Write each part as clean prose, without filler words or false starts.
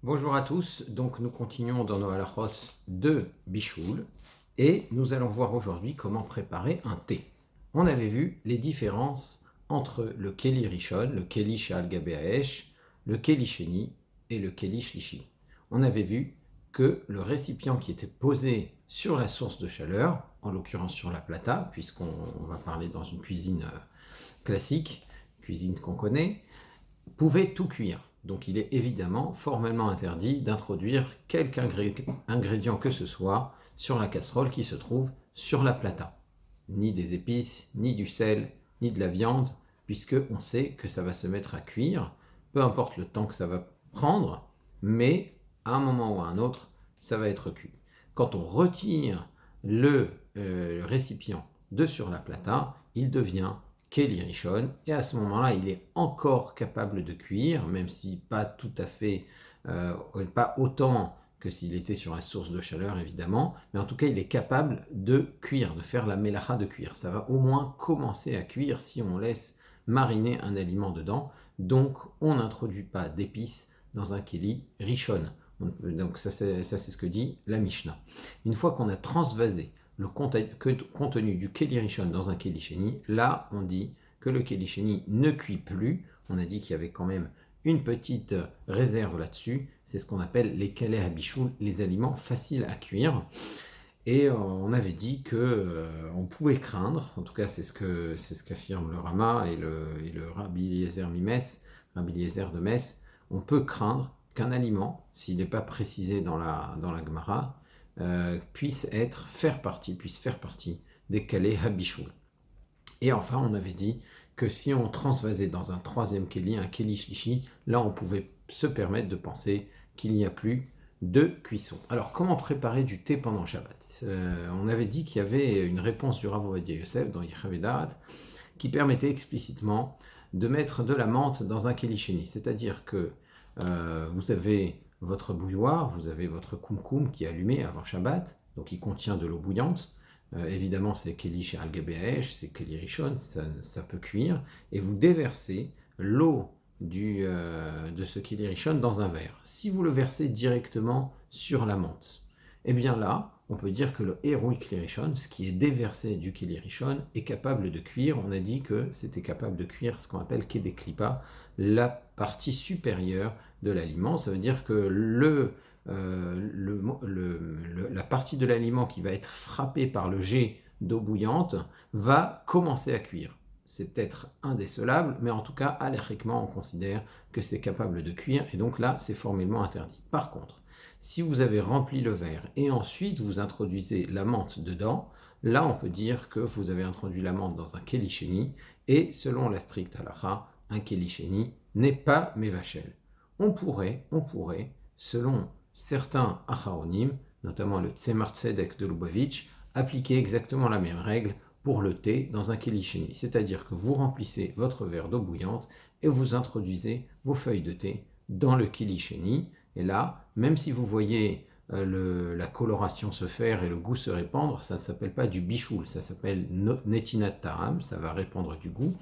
Bonjour à tous, donc nous continuons dans nos halachot de Bichoul et nous allons voir aujourd'hui comment préparer un thé. On avait vu les différences entre le Keli Rishon, le Keli Shal Gabé Haesh, le Keli Sheni et le Keli Shlishi. On avait vu que le récipient qui était posé sur la source de chaleur, en l'occurrence sur la plata, puisqu'on va parler dans une cuisine classique, cuisine qu'on connaît, pouvait tout cuire. Donc il est évidemment formellement interdit d'introduire quelque ingrédient que ce soit sur la casserole qui se trouve sur la plata. Ni des épices, ni du sel, ni de la viande, puisque on sait que ça va se mettre à cuire, peu importe le temps que ça va prendre, mais à un moment ou à un autre, ça va être cuit. Quand on retire le récipient de sur la plata, il devient Keli Rishon, et à ce moment-là, il est encore capable de cuire, même si pas tout à fait, pas autant que s'il était sur la source de chaleur, évidemment, mais en tout cas, il est capable de cuire, de faire la mélacha de cuire. Ça va au moins commencer à cuire si on laisse mariner un aliment dedans, donc on n'introduit pas d'épices dans un Keli Rishon. Donc ça, c'est ce que dit la Mishnah. Une fois qu'on a transvasé le contenu du Keli Rishon dans un Keli Sheni, là on dit que le Keli Sheni ne cuit plus. On a dit qu'il y avait quand même une petite réserve là-dessus. C'est ce qu'on appelle les Kaleh Habichoul, les aliments faciles à cuire. Et on avait dit que on pouvait craindre, en tout cas c'est ce qu'affirme le Rama et le Rabbi Eliezer Rabbi Eliezer de Metz, on peut craindre qu'un aliment, s'il n'est pas précisé dans la Gemara, puisse faire partie des Kaleh Habichoul. Et enfin, on avait dit que si on transvasait dans un troisième Keli, un Keli Shlishi, là on pouvait se permettre de penser qu'il n'y a plus de cuisson. Alors, comment préparer du thé pendant Shabbat? On avait dit qu'il y avait une réponse du Rav Ovadia Yosef dans Yechavedat qui permettait explicitement de mettre de la menthe dans un Keli Sheni. C'est-à-dire que vous avez votre bouilloire, vous avez votre koum qui est allumé avant Shabbat, donc il contient de l'eau bouillante. Évidemment, c'est Keli chez Al-Gabeesh, c'est Keli Rishon, ça peut cuire. Et vous déversez l'eau de ce Keli Rishon dans un verre. Si vous le versez directement sur la menthe, eh bien là, on peut dire que le héroïque Keli Rishon, ce qui est déversé du Keli Rishon, est capable de cuire. On a dit que c'était capable de cuire ce qu'on appelle Kedek Klipa, la partie supérieure de l'aliment. Ça veut dire que la partie de l'aliment qui va être frappée par le jet d'eau bouillante va commencer à cuire. C'est peut-être indécelable, mais en tout cas, halakhiquement, on considère que c'est capable de cuire, et donc là, c'est formellement interdit. Par contre, si vous avez rempli le verre et ensuite vous introduisez la menthe dedans, là, on peut dire que vous avez introduit la menthe dans un Keli Sheni, et selon la stricte halakha, un Keli Sheni n'est pas Mevachel. On pourrait, selon certains acharonim, notamment le Tzemar Tzedek de Lubavitch, appliquer exactement la même règle pour le thé dans un Keli Sheni. C'est-à-dire que vous remplissez votre verre d'eau bouillante et vous introduisez vos feuilles de thé dans le Keli Sheni. Et là, même si vous voyez la coloration se faire et le goût se répandre, ça ne s'appelle pas du bichoul, ça s'appelle netinat taram, ça va répandre du goût,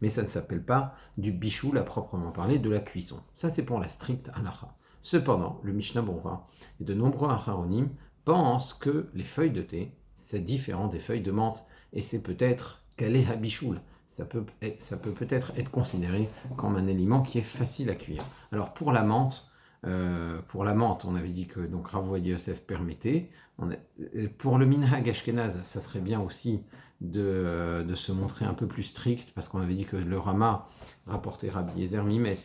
mais ça ne s'appelle pas du bichoul à proprement parler, de la cuisson. Ça, c'est pour la stricte halakha. Cependant, le Mishnah Berurah et de nombreux acharonim pensent que les feuilles de thé, c'est différent des feuilles de menthe, et c'est peut-être kaleh habichoul. Ça peut peut-être être considéré comme un aliment qui est facile à cuire. Alors pour la menthe, on avait dit que donc Rav Ovadia Yosef permettait. Pour le minhag ashkenaz, ça serait bien aussi de se montrer un peu plus strict, parce qu'on avait dit que le Rama rapportait Rabbi Eliezer Mimes,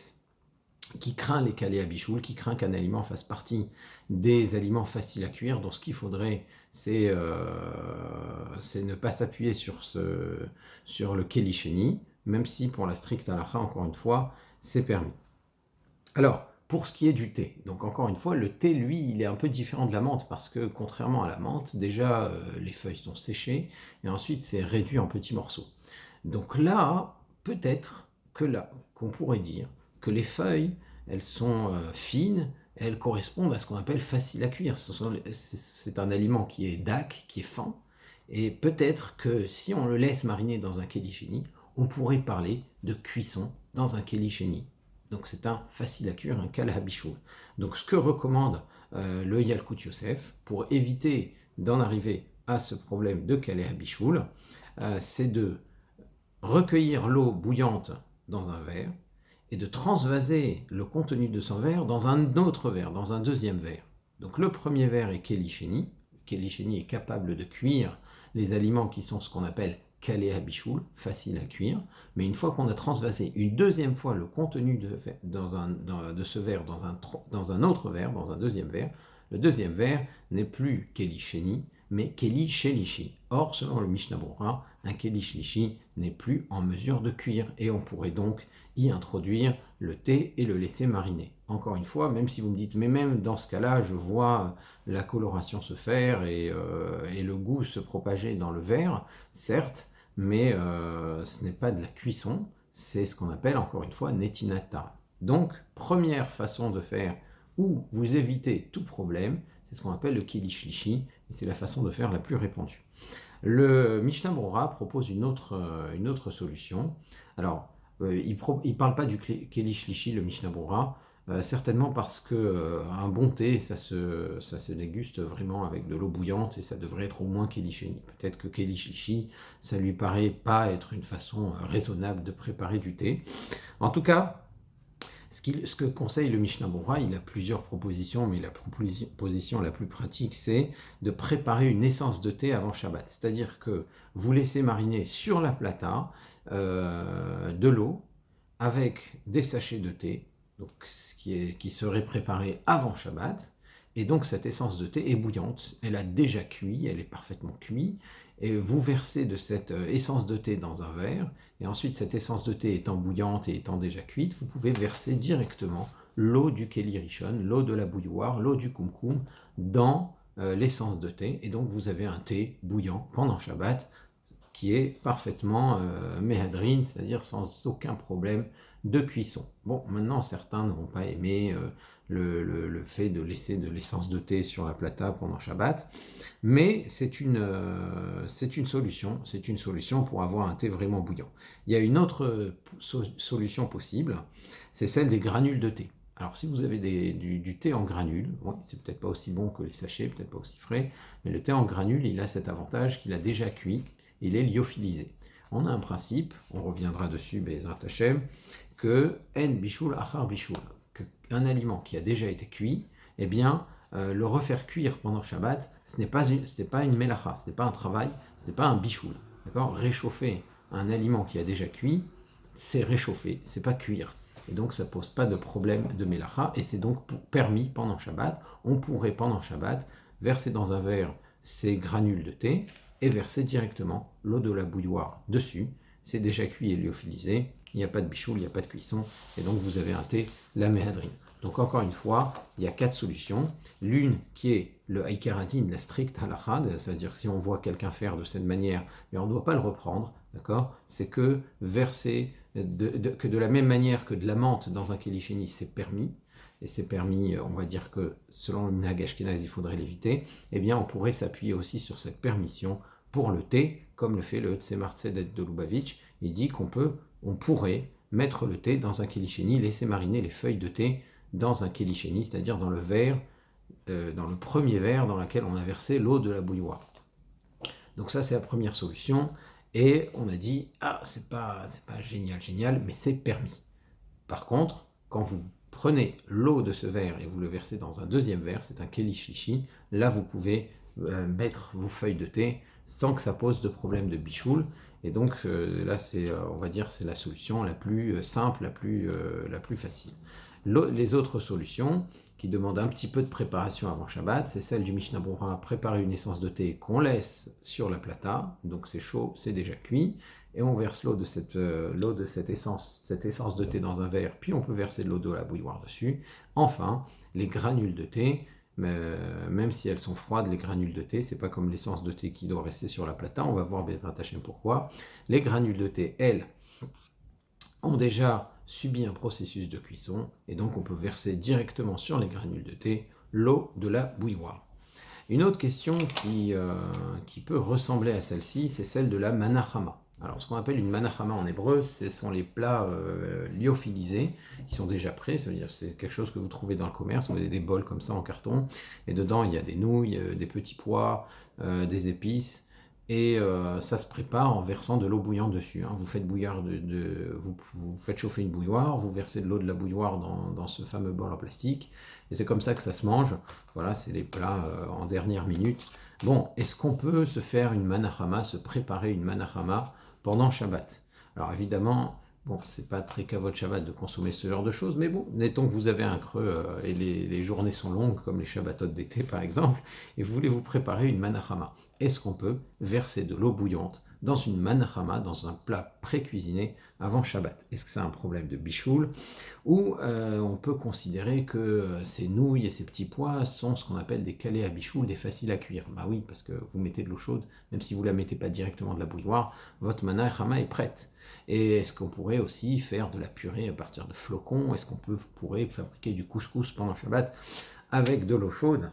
qui craint les kaleh habichoul, qui craint qu'un aliment fasse partie des aliments faciles à cuire. Donc ce qu'il faudrait, c'est ne pas s'appuyer sur le Keli Sheni, même si pour la stricte halakha, encore une fois, c'est permis. Alors, pour ce qui est du thé, donc encore une fois, le thé, lui, il est un peu différent de la menthe, parce que contrairement à la menthe, déjà, les feuilles sont séchées, et ensuite, c'est réduit en petits morceaux. Donc là, peut-être qu'on pourrait dire que les feuilles, elles sont fines, elles correspondent à ce qu'on appelle facile à cuire. C'est un aliment qui est dak, qui est fin, et peut-être que si on le laisse mariner dans un Keli Sheni, on pourrait parler de cuisson dans un Keli Sheni. Donc c'est un facile à cuire, un kal habichoul. Donc ce que recommande le Yalkut Yosef pour éviter d'en arriver à ce problème de kal habichoul, c'est de recueillir l'eau bouillante dans un verre et de transvaser le contenu de son verre dans un autre verre, dans un deuxième verre. Donc le premier verre est Kelly Sheni est capable de cuire les aliments qui sont ce qu'on appelle Kalé Habichoul, facile à cuire, mais une fois qu'on a transvasé une deuxième fois le contenu de ce verre dans un autre verre, dans un deuxième verre, le deuxième verre n'est plus Kelly Sheni, mais Keli Shelishi. Or, selon le Mishnah Berurah, un Keli Shelishi n'est plus en mesure de cuire et on pourrait donc y introduire le thé et le laisser mariner. Encore une fois, même si vous me dites, mais même dans ce cas-là, je vois la coloration se faire et le goût se propager dans le verre, certes, mais ce n'est pas de la cuisson, c'est ce qu'on appelle encore une fois netinata. Donc, première façon de faire où vous évitez tout problème, c'est ce qu'on appelle le Keli Shlishi, et c'est la façon de faire la plus répandue. Le Mishnah Berurah propose une autre solution. Alors, il ne parle pas du Keli Shlishi, le Mishnah Berurah, certainement parce qu'un bon thé, ça se déguste vraiment avec de l'eau bouillante et ça devrait être au moins Keli Sheni. Peut-être que Keli Shlishi, ça lui paraît pas être une façon raisonnable de préparer du thé. En tout cas, ce que conseille le Mishnah Berurah, il a plusieurs propositions, mais la proposition la plus pratique, c'est de préparer une essence de thé avant Shabbat. C'est-à-dire que vous laissez mariner sur la plata de l'eau avec des sachets de thé, donc qui serait préparé avant Shabbat. Et donc cette essence de thé est bouillante, elle a déjà cuit, elle est parfaitement cuite, et vous versez de cette essence de thé dans un verre, et ensuite cette essence de thé étant bouillante et étant déjà cuite, vous pouvez verser directement l'eau du Keli Rishon, l'eau de la bouilloire, l'eau du kumkum dans l'essence de thé, et donc vous avez un thé bouillant pendant Shabbat qui est parfaitement méhadrin, c'est-à-dire sans aucun problème de cuisson. Bon, maintenant certains ne vont pas aimer le fait de laisser de l'essence de thé sur la plata pendant Shabbat, mais c'est une solution pour avoir un thé vraiment bouillant. Il y a une autre solution possible, c'est celle des granules de thé. Alors si vous avez du thé en granules, bon, c'est peut-être pas aussi bon que les sachets, peut-être pas aussi frais, mais le thé en granules, il a cet avantage qu'il a déjà cuit, il est lyophilisé. On a un principe, on reviendra dessus, Be'ezrat Hashem, que en bichoul achar bichoul, qu'un aliment qui a déjà été cuit, eh bien, le refaire cuire pendant Shabbat, ce n'est pas une melacha, ce n'est pas un travail, ce n'est pas un bichoul. D'accord ? Réchauffer un aliment qui a déjà cuit, c'est réchauffer, c'est pas cuire. Et donc ça pose pas de problème de melacha, et c'est donc permis pendant Shabbat. On pourrait pendant Shabbat verser dans un verre ces granules de thé et verser directement l'eau de la bouilloire dessus. C'est déjà cuit et lyophilisé, il n'y a pas de bichoul, il n'y a pas de cuisson, et donc vous avez un thé, la méhadrine. Donc encore une fois, il y a 4 solutions. L'une qui est le haïkaratin, la stricte halakha, c'est-à-dire si on voit quelqu'un faire de cette manière, mais on ne doit pas le reprendre, d'accord ? C'est que verser, que de la même manière que de la menthe dans un keli sheni, c'est permis, et c'est permis, on va dire que selon le minhag ashkénaze, il faudrait l'éviter, eh bien on pourrait s'appuyer aussi sur cette permission pour le thé, comme le fait le Tzemar Tzedek de Lubavitch. Il dit qu'on pourrait mettre le thé dans un keli sheni, laisser mariner les feuilles de thé dans un keli sheni, c'est-à-dire dans le verre, dans le premier verre dans lequel on a versé l'eau de la bouilloire. Donc ça, c'est la première solution. Et on a dit, c'est pas génial, mais c'est permis. Par contre, quand vous prenez l'eau de ce verre et vous le versez dans un deuxième verre, c'est un keli shlishi, là vous pouvez mettre vos feuilles de thé sans que ça pose de problème de bichoul. Et donc là, on va dire, c'est la solution la plus simple, la plus facile. Les autres solutions, qui demandent un petit peu de préparation avant Shabbat, c'est celle du Mishnah Berurah, préparer une essence de thé qu'on laisse sur la plata, donc c'est chaud, c'est déjà cuit, et on verse l'eau de cette essence de thé dans un verre, puis on peut verser de l'eau de la bouilloire dessus. Enfin, les granules de thé, même si elles sont froides, les granules de thé, c'est pas comme l'essence de thé qui doit rester sur la plata, on va voir Be'ezrat Hashem pourquoi. Les granules de thé, elles, ont déjà subi un processus de cuisson, et donc on peut verser directement sur les granules de thé l'eau de la bouilloire. Une autre question qui peut ressembler à celle-ci, c'est celle de la manachama. Alors, ce qu'on appelle une manachama en hébreu, ce sont les plats lyophilisés qui sont déjà prêts. Ça veut dire c'est quelque chose que vous trouvez dans le commerce. Vous avez des bols comme ça en carton. Et dedans, il y a des nouilles, des petits pois, des épices. Et ça se prépare en versant de l'eau bouillante dessus. Hein. Vous faites bouillir vous faites chauffer une bouilloire, vous versez de l'eau de la bouilloire dans ce fameux bol en plastique. Et c'est comme ça que ça se mange. Voilà, c'est les plats en dernière minute. Bon, est-ce qu'on peut se faire une manachama, se préparer une manachama pendant Shabbat? Alors évidemment, bon, c'est pas très kavod Shabbat de consommer ce genre de choses, mais bon, mettons que vous avez un creux et les journées sont longues, comme les Shabbatot d'été par exemple, et vous voulez vous préparer une manachama. Est-ce qu'on peut verser de l'eau bouillante dans une manachama, dans un plat pré-cuisiné avant Shabbat? Est-ce que c'est un problème de bichoul? Ou on peut considérer que ces nouilles et ces petits pois sont ce qu'on appelle des calés à bichoul, des faciles à cuire. Bah oui, parce que vous mettez de l'eau chaude, même si vous ne la mettez pas directement de la bouilloire, votre manachama est prête. Et est-ce qu'on pourrait aussi faire de la purée à partir de flocons? Est-ce qu'on pourrait fabriquer du couscous pendant Shabbat avec de l'eau chaude?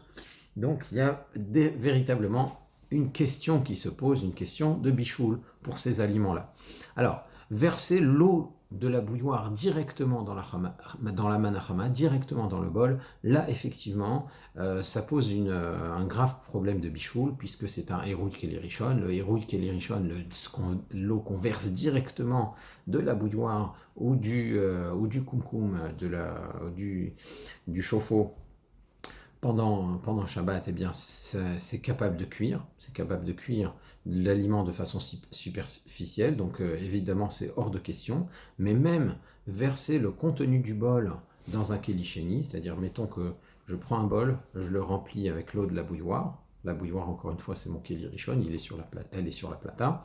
Donc il y a véritablement une question qui se pose, une question de bichoul pour ces aliments-là. Alors, verser l'eau de la bouilloire directement dans la manachama, directement dans le bol, là effectivement, ça pose un grave problème de bichoul, puisque c'est un hérouï kelirishon. Le hérouï kelirishon, l'eau qu'on verse directement de la bouilloire ou du kumkum, du chauffe-eau, pendant Shabbat, eh bien, c'est capable de cuire. C'est capable de cuire l'aliment de façon superficielle. Donc, évidemment, c'est hors de question. Mais même verser le contenu du bol dans un kélichéni, c'est-à-dire, mettons que je prends un bol, je le remplis avec l'eau de la bouilloire. La bouilloire, encore une fois, c'est mon kéli rishon, elle est sur la plata.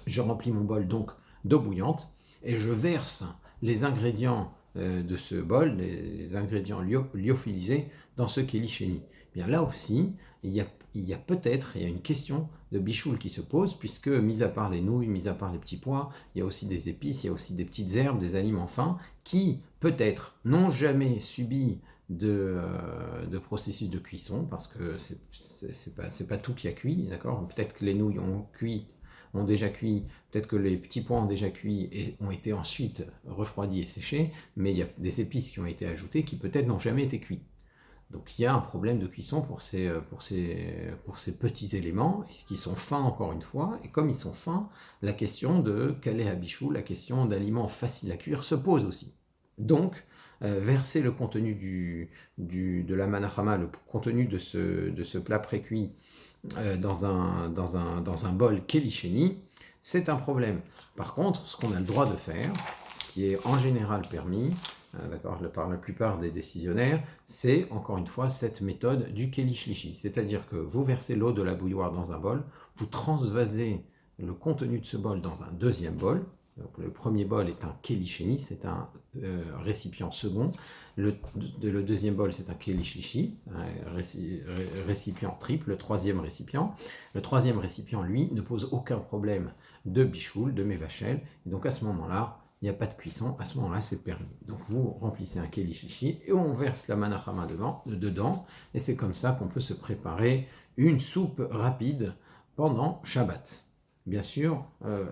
Je remplis mon bol donc d'eau bouillante et je verse les ingrédients de ce bol, les ingrédients lyophilisés, dans ce kélichéni. Bien là aussi, il y a peut-être une question de bichoul qui se pose, puisque, mis à part les nouilles, mis à part les petits pois, il y a aussi des épices, il y a aussi des petites herbes, des aliments fins, qui, peut-être, n'ont jamais subi de processus de cuisson, parce que c'est pas tout qui a cuit, d'accord? Peut-être que les nouilles ont déjà cuit, peut-être que les petits pois ont déjà cuit et ont été ensuite refroidis et séchés, mais il y a des épices qui ont été ajoutées qui peut-être n'ont jamais été cuits. Donc il y a un problème de cuisson pour ces petits éléments, qui sont fins encore une fois, et comme ils sont fins, la question de calé à bichou, la question d'aliments faciles à cuire se pose aussi. Donc, verser le contenu de la manachama, le contenu de ce plat pré-cuit dans un bol kélichéni, c'est un problème. Par contre, ce qu'on a le droit de faire, ce qui est en général permis, d'accord, par la plupart des décisionnaires, c'est encore une fois cette méthode du kelishlishi, c'est-à-dire que vous versez l'eau de la bouilloire dans un bol, vous transvasez le contenu de ce bol dans un deuxième bol. Donc, le premier bol est un kelisheni, c'est un récipient second. Le deuxième bol, c'est un kelishlishi, un récipient triple, le troisième récipient. Le troisième récipient, lui, ne pose aucun problème de bichoul, de mévachel. Et donc à ce moment-là, il n'y a pas de cuisson, à ce moment-là, c'est permis. Donc vous remplissez un kéli et on verse la manachama dedans, et c'est comme ça qu'on peut se préparer une soupe rapide pendant Shabbat. Bien sûr,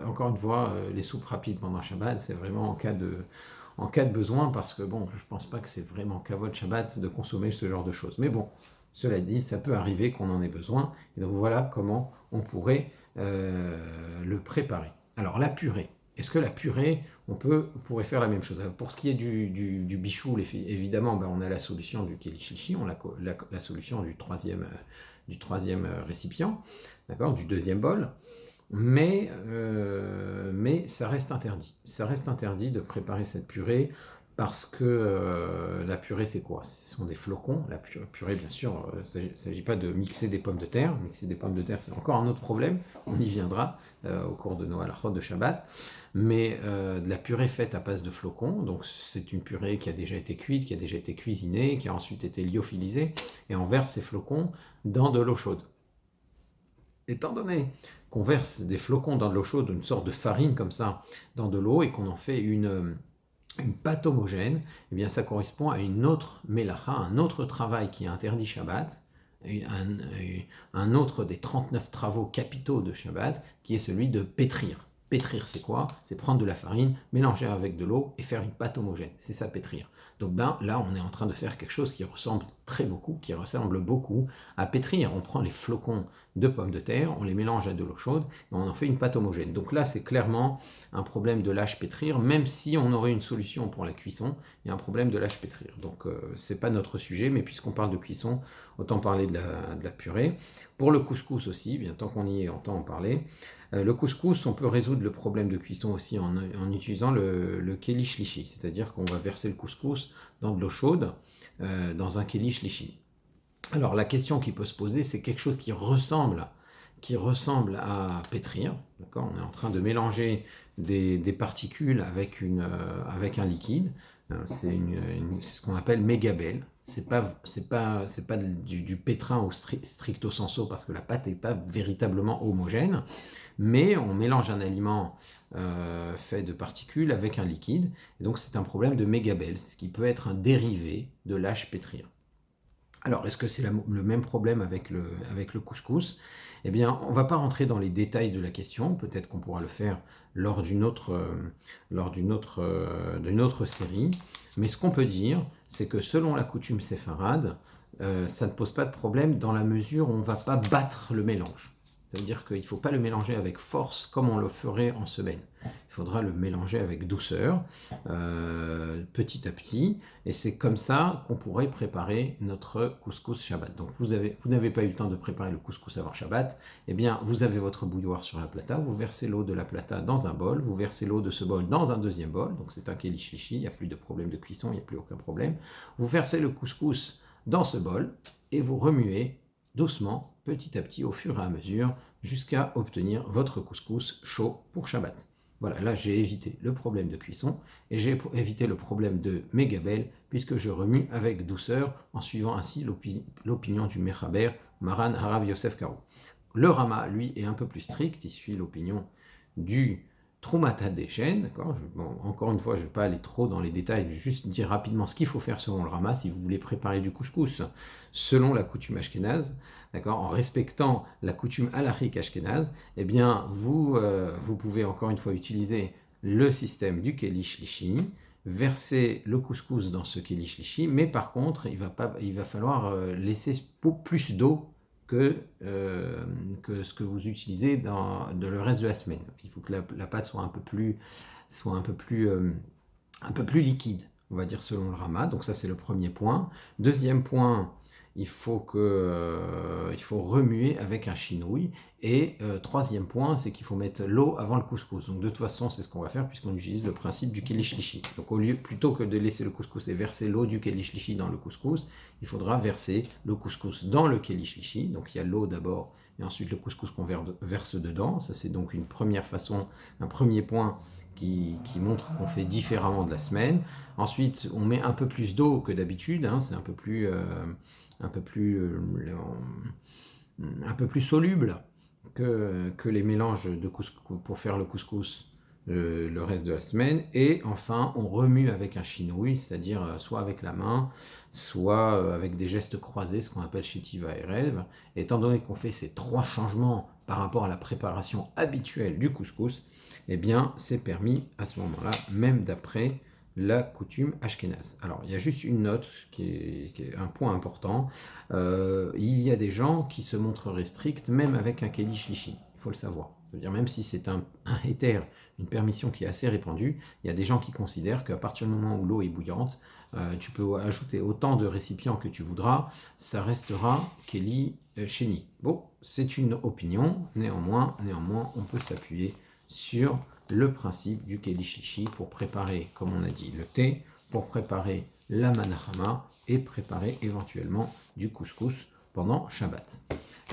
encore une fois, les soupes rapides pendant Shabbat, c'est vraiment en cas de besoin, parce que bon, je pense pas que c'est vraiment kavod Shabbat de consommer ce genre de choses. Mais bon, cela dit, ça peut arriver qu'on en ait besoin, et donc voilà comment on pourrait le préparer. Alors la purée. Est-ce que la purée, on pourrait faire la même chose? Alors, pour ce qui est du bichoul, évidemment, on a la solution du kélichichi, on a la solution du troisième récipient, d'accord, du deuxième bol, mais ça reste interdit. Ça reste interdit de préparer cette purée parce que la purée, c'est quoi? Ce sont des flocons. La purée, bien sûr, il ne s'agit pas de mixer des pommes de terre. Mixer des pommes de terre, c'est encore un autre problème. On y viendra au cours de nos halachot de Shabbat. Mais de la purée faite à base de flocons, donc c'est une purée qui a déjà été cuite, qui a déjà été cuisinée, qui a ensuite été lyophilisée, et on verse ces flocons dans de l'eau chaude. Étant donné qu'on verse des flocons dans de l'eau chaude, une sorte de farine comme ça, dans de l'eau, et qu'on en fait une pâte homogène, eh bien ça correspond à une autre mélacha, un autre travail qui est interdit Shabbat, un autre des 39 travaux capitaux de Shabbat, qui est celui de pétrir. Pétrir, c'est quoi? C'est prendre de la farine, mélanger avec de l'eau et faire une pâte homogène. C'est ça, pétrir. Donc là, on est en train de faire quelque chose qui ressemble beaucoup à pétrir. On prend les flocons de pommes de terre, on les mélange à de l'eau chaude et on en fait une pâte homogène. Donc là, c'est clairement un problème de lâche pétrir, même si on aurait une solution pour la cuisson, il y a un problème de lâche pétrir. Donc c'est pas notre sujet, mais puisqu'on parle de cuisson, autant parler de la purée. Pour le couscous aussi, bien tant qu'on y est, autant en parler. Le couscous, on peut résoudre le problème de cuisson aussi en utilisant le keli shlishi, c'est-à-dire qu'on va verser le couscous dans de l'eau chaude, dans un keli shlishi. Alors la question qui peut se poser, c'est quelque chose qui ressemble à pétrir. D'accord, on est en train de mélanger des particules avec un liquide. C'est ce qu'on appelle mégabel. C'est pas du pétrin au stricto sensu parce que la pâte n'est pas véritablement homogène, mais on mélange un aliment fait de particules avec un liquide, et donc c'est un problème de mégabel, ce qui peut être un dérivé de lâche pétrir. Alors, est-ce que c'est le même problème avec le couscous? Eh bien, on ne va pas rentrer dans les détails de la question, peut-être qu'on pourra le faire lors d'une autre série, mais ce qu'on peut dire, c'est que selon la coutume séfarade, ça ne pose pas de problème dans la mesure où on ne va pas battre le mélange. Ça veut dire qu'il ne faut pas le mélanger avec force comme on le ferait en semaine. Il faudra le mélanger avec douceur, petit à petit, et c'est comme ça qu'on pourrait préparer notre couscous Shabbat. Donc vous n'avez pas eu le temps de préparer le couscous avant Shabbat, eh bien vous avez votre bouilloire sur la plata, vous versez l'eau de la plata dans un bol, vous versez l'eau de ce bol dans un deuxième bol, donc c'est un keli shlishi, il n'y a plus de problème de cuisson, il n'y a plus aucun problème. Vous versez le couscous dans ce bol et vous remuez doucement, petit à petit, au fur et à mesure, jusqu'à obtenir votre couscous chaud pour Shabbat. Voilà, là j'ai évité le problème de cuisson et j'ai évité le problème de mégabel puisque je remue avec douceur en suivant ainsi l'opinion du Mechaber Maran Harav Yosef Karo. Le Rama, lui, est un peu plus strict, il suit l'opinion du Trumata Deshen, d'accord. Bon, encore une fois, je ne vais pas aller trop dans les détails, juste dire rapidement ce qu'il faut faire selon le Rama si vous voulez préparer du couscous selon la coutume ashkénaze, d'accord, en respectant la coutume halachique ashkénaze. Eh bien, vous pouvez encore une fois utiliser le système du keli shlishi, verser le couscous dans ce keli shlishi, mais par contre, il va falloir laisser plus d'eau que ce que vous utilisez dans le reste de la semaine. Il faut que la pâte soit un peu plus liquide, on va dire selon le Rama. Donc ça c'est le premier point. Deuxième point, il faut remuer avec un chinouille. Et troisième point, c'est qu'il faut mettre l'eau avant le couscous. Donc de toute façon, c'est ce qu'on va faire puisqu'on utilise le principe du keli shlishi. Donc plutôt que de laisser le couscous et verser l'eau du keli shlishi dans le couscous, il faudra verser le couscous dans le keli shlishi. Donc il y a l'eau d'abord et ensuite le couscous qu'on verse dedans. Ça c'est donc une première façon, un premier point qui montre qu'on fait différemment de la semaine. Ensuite, on met un peu plus d'eau que d'habitude, hein, c'est un peu plus soluble que les mélanges de couscous pour faire le couscous le reste de la semaine. Et enfin, on remue avec un chinouille, c'est-à-dire soit avec la main, soit avec des gestes croisés, ce qu'on appelle shetiva erev. Étant donné qu'on fait ces trois changements par rapport à la préparation habituelle du couscous, eh bien, c'est permis à ce moment-là, même d'après la coutume ashkénaze. Alors, il y a juste une note qui est un point important. Il y a des gens qui se montreraient stricts, même avec un keli shlishi. Il faut le savoir. C'est-à-dire, même si c'est un héter, une permission qui est assez répandue, il y a des gens qui considèrent qu'à partir du moment où l'eau est bouillante, tu peux ajouter autant de récipients que tu voudras, ça restera keli sheni. Bon, c'est une opinion, néanmoins, on peut s'appuyer sur le principe du keli shlishi pour préparer, comme on a dit, le thé, pour préparer la manahama et préparer éventuellement du couscous pendant Shabbat.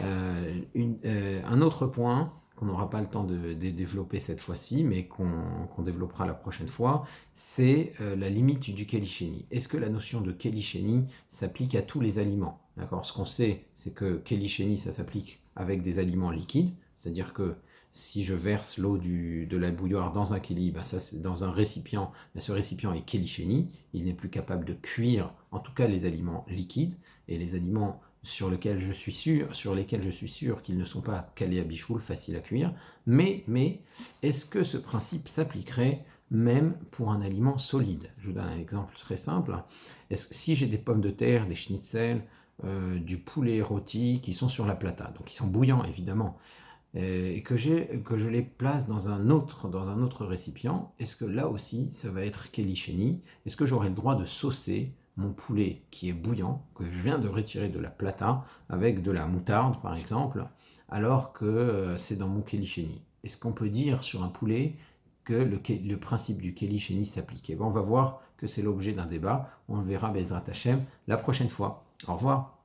Un autre point qu'on n'aura pas le temps de développer cette fois-ci, mais qu'on développera la prochaine fois, c'est la limite du keli sheni. Est-ce que la notion de keli sheni s'applique à tous les aliments? D'accord. Ce qu'on sait, c'est que keli sheni, ça s'applique avec des aliments liquides, c'est-à-dire que si je verse l'eau de la bouilloire dans un keli, ça c'est dans un récipient, ce récipient est keli sheni, il n'est plus capable de cuire, en tout cas les aliments liquides, et les aliments sur lesquels je suis sûr qu'ils ne sont pas calés à bichoul, faciles à cuire, mais est-ce que ce principe s'appliquerait même pour un aliment solide? Je vous donne un exemple très simple. Si j'ai des pommes de terre, des schnitzels, du poulet rôti qui sont sur la plata, donc ils sont bouillants évidemment, et que je les place dans un autre récipient, est-ce que là aussi ça va être keli Est-ce que j'aurai le droit de saucer mon poulet qui est bouillant, que je viens de retirer de la plata, avec de la moutarde par exemple, alors que c'est dans mon keli? Est-ce qu'on peut dire sur un poulet que le principe du keli s'applique? Bon, on va voir que c'est l'objet d'un débat, on le verra Bezrat Hashem la prochaine fois. Au revoir.